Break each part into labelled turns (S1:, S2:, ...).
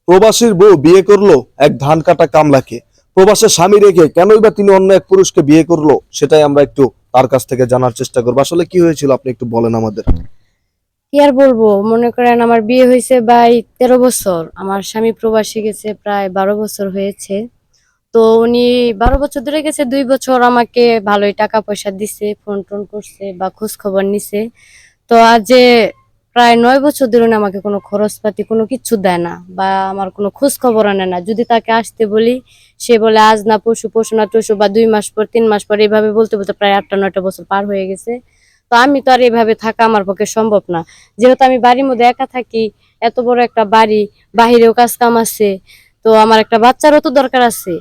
S1: প্রবাসীর বউ বিয়ে করলো এক ধান কাটা কামলাকে। প্রবাসের স্বামী রেখে কেনই বা তিনি অন্য এক পুরুষকে বিয়ে করলো, সেটাই আমরা একটু তার কাছ থেকে জানার চেষ্টা করবো। আসলে কি হয়েছিল আপনি একটু বলেন আমাদের।
S2: কি আর বলবো, মনে করেন আমার বিয়ে হয়েছে ভাই 13 বছর। আমার স্বামী প্রবাসী গেছে প্রায় 12 বছর হয়েছে। তো উনি 12 বছর ধরে গেছে, 2 বছর আমাকে ভালোই টাকা পয়সা দিছে, ফোন টোন করছে বা খোঁজ খবর নিছে। তো আজ যে প্রায় 9 বছর ধরে উনি আমাকে কোনো খরচপাতি কোনো কিছু দেয় না বা আমার কোনো খোঁজ খবর আনে না। যদি তাকে আসতে বলি, সে বলে আজ না পরশু, পরশু না তরশু, বা 2 মাস পর 3 মাস পর, এইভাবে বলতে বলতে প্রায় 8টা 9টা বছর পার হয়ে গেছে। তো আমি তো আর এভাবে থাকা আমার পক্ষে সম্ভব না। যেহেতু আমি বাড়ির মধ্যে একা থাকি, এত বড় একটা বাড়ি, বাহিরেও কাজ কাম আছে, তো আমার একটা বাচ্চারও তো দরকার আছে।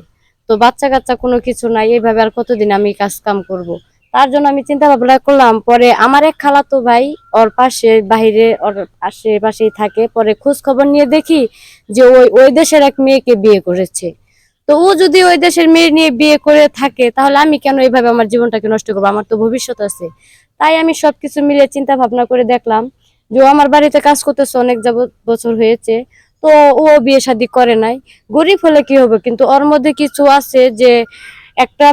S2: তো বাচ্চা কাচ্চা কোনো কিছু নাই, এইভাবে আর কতদিন আমি কাজ কাম করব। তার জন্য আমি চিন্তা ভাবনা করলাম। পরে আমার এক খালাতো ভাই ওর পাশে বাহিরে ওর আশেপাশেই থাকে, পরে খোঁজ খবর নিয়ে দেখি যে ওই ওই দেশের এক মেয়েকে বিয়ে করেছে। তো ও যদি ওই দেশের মেয়ে নিয়ে বিয়ে করে থাকে, তাহলে আমি কেন এইভাবে আমার জীবনটাকে নষ্ট করবো? আমার তো ভবিষ্যৎ আছে। তাই আমি সবকিছু মিলে চিন্তা ভাবনা করে দেখলাম যে ও আমার বাড়িতে কাজ করতেছে অনেক যাবত বছর হয়েছে। তো ও বিয়ে শাদী করে নাই। গরিব হলে কি হবে, কিন্তু ওর মধ্যে কিছু আছে যে একটা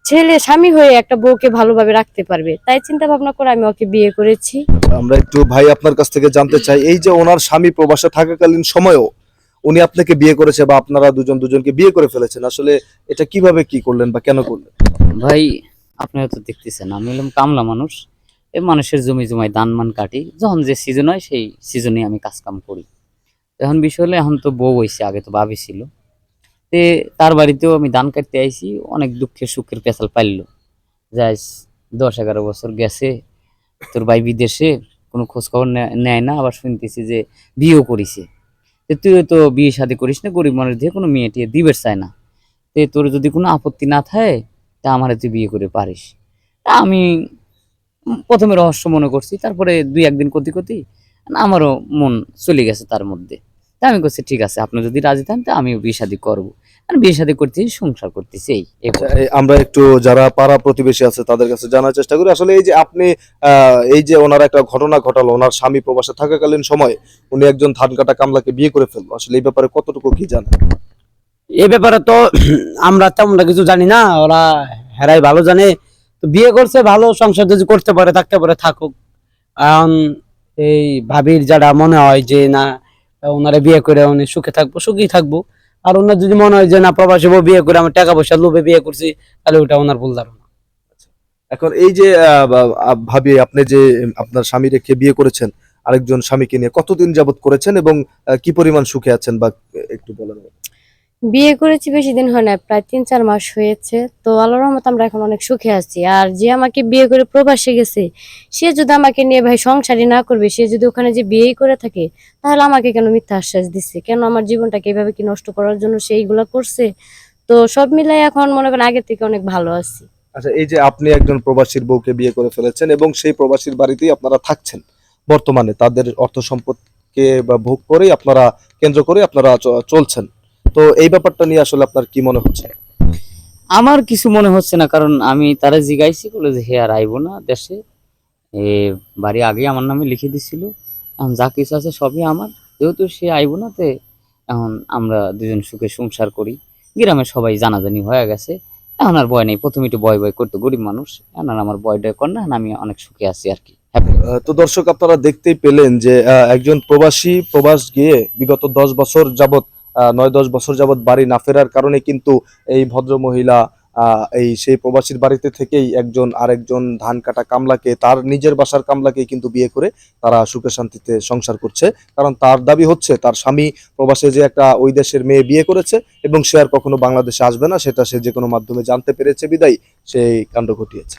S2: ছেলে স্বামী হয়ে একটা বউকে ভালোভাবে রাখতে পারবে। তাই চিন্তা ভাবনা করে আমি ওকে বিয়ে করেছি।
S1: আমরা একটু ভাই আপনার কাছ থেকে জানতে চাই, এই যে ওনার স্বামী প্রবাসে থাকাকালীন সময়েও উনি আপনাকে বিয়ে করেছে বা আপনারা দুজন দুজনকে বিয়ে করে ফেলেছেন, আসলে এটা কিভাবে কি করলেন বা কেন করলেন?
S3: ভাই, আপনারা তো দেখতেছেন আমি হলাম কামলা মানুষ। এই মানুষের জমি জমায় ধান মান কাটি, যখন যে সিজন হয় সেই সিজনে আমি কাজ কাম করি। এখন বিষয় হলো, এখন তো বউ হয়েছে, আগে তো ভাবি ছিল। তে তার বাড়িতেও আমি ধান কাটতে আইছি, অনেক দুঃখের সুখের পেশাল পাইলো। যাই 10-11 বছর গেছে, তোর ভাই বিদেশে, কোনো খোঁজ খবর নেয় না। আবার শুনতেছি যে বিয়েও করিছে। তুইও তো বিয়ে শাদী করিস না, গরিব মানুষ দিয়ে কোনো মেয়ে টিয়ে দিবে চায় না। তোর যদি কোনো আপত্তি না থাকে, তা আমার তুই বিয়ে করে পারিস। তা আমি প্রথমে রহস্য মনে করছি, তারপরে 2-1 দিন কতি কতি না আমারও মন চলে গেছে তার মধ্যে। তা আমি করছি ঠিক আছে, আপনি যদি রাজি থাকেন তা আমিও বিয়ে শাদী করবো। আর বিয়ে শাদী করতেছি, সংসার করতেছি, এই
S1: আচ্ছা,
S3: পর্যন্ত।
S1: আমরা একটু যারা পাড়া প্রতিবেশী আছে তাদের কাছে জানার চেষ্টা করি, আসলে এই যে আপনি এই যে ওনার একটা ঘটনা ঘটালো, ওনার স্বামী প্রবাসে থাকাকালীন সময়ে উনি একজন ধান কাটা কামলাকে বিয়ে করে ফেললো, আসলে এই ব্যাপারে কতটুকু কি জানেন?
S4: এ ব্যাপারে তো আমরা তেমনটা কিছু জানি না, ওরা হেরাই ভালো জানে। তো বিয়ে করছে, ভালো সংসার যদি করতে পারে থাকতে পারে থাকুক। এখন এই ভাবির যারা মনে হয় যে না, ওনারা বিয়ে করে উনি সুখে থাকবো, সুখী থাকবো। আর ওনার যদি মনে হয় যে না, প্রবাসী বউ বিয়ে করে আমি টাকা পয়সা লোভে বিয়ে করছি, তাহলে ওটা ওনার ভুল ধারণা।
S1: এখন এই যে ভাবি, আপনি যে আপনার স্বামী রেখে বিয়ে করেছেন আরেকজন স্বামীকে নিয়ে, কতদিন যাবত করেছেন এবং কি পরিমাণ সুখে আছেন বা একটু বলেন।
S2: বিয়ে করেছি বেশি দিন হয় না, প্রায় 3-4 মাস হয়েছে। তো আল্লাহর রহমতে আমরা এখন অনেক সুখে আছি। আর যে আমাকে বিয়ে করে প্রবাসে গেছে, সে যদি আমাকে নিয়ে ভাই সংসারই না করবে, সে যদি ওখানে যে বিয়েই করে থাকে, তাহলে আমাকে কেন মিথ্যা আশ্বাস দিচ্ছে? কেন আমার জীবনটাকে এভাবে কি নষ্ট করার জন্য সে এইগুলা করছে? তো সব মিলাই এখন মনে করেন আগের থেকে অনেক ভালো আছি।
S1: আচ্ছা, এই যে আপনি একজন প্রবাসীর বউকে বিয়ে করে ফেলেছেন এবং সেই প্রবাসীর বাড়িতেই আপনারা থাকছেন বর্তমানে, তাদের অর্থ সম্পদকে বা ভোগ করেই আপনারা, কেন্দ্র করে আপনারা চলছেন, তো এই ব্যাপারটা নিয়ে আসলে আপনার কি মনে হচ্ছে?
S3: আমার কিছু মনে হচ্ছে না, কারণ আমি তারা জিগাইছি, বলে যে হে আর আইবো না দেশে। এ বাড়ি আগে আমার নামে লিখে দিছিল, এখন যা কিছু আছে সবই আমার। যেহেতু সে আইবো না, তে এখন আমরা দুজন সুখে সংসার করি। গ্রামের সবাই জানাজানি হয়ে গেছে, এখন আর ভয় নেই। প্রথমে একটু ভয় ভয় করতো, গরিব মানুষ। এখন আর আমার ভয় ডয় কর না, এখন আমি অনেক সুখে আছি আর কি, হ্যাপি।
S1: তো দর্শক, আপনারা দেখতেই পেলেন যে একজন প্রবাসী প্রবাস গিয়ে বিগত 10 বছর যাবত, 9-10 বছর যাবত বাড়ি না ফেরার কারণে কিন্তু এই ভদ্র মহিলা এই সেই প্রবাসীর বাড়িতে থেকেই একজন আরেকজন ধান কাটা কামলাকে, তার নিজের বাসার কামলাকে কিন্তু বিয়ে করে তারা সুখে শান্তিতে সংসার করছে। কারণ তার দাবি হচ্ছে তার স্বামী প্রবাসে যে একটা ওই দেশের মেয়ে বিয়ে করেছে এবং সে আর কখনো বাংলাদেশে আসবে না, সেটা সে যে কোনো মাধ্যমে জানতে পেরেছে বিদায় সেই কাণ্ড ঘটিয়েছে।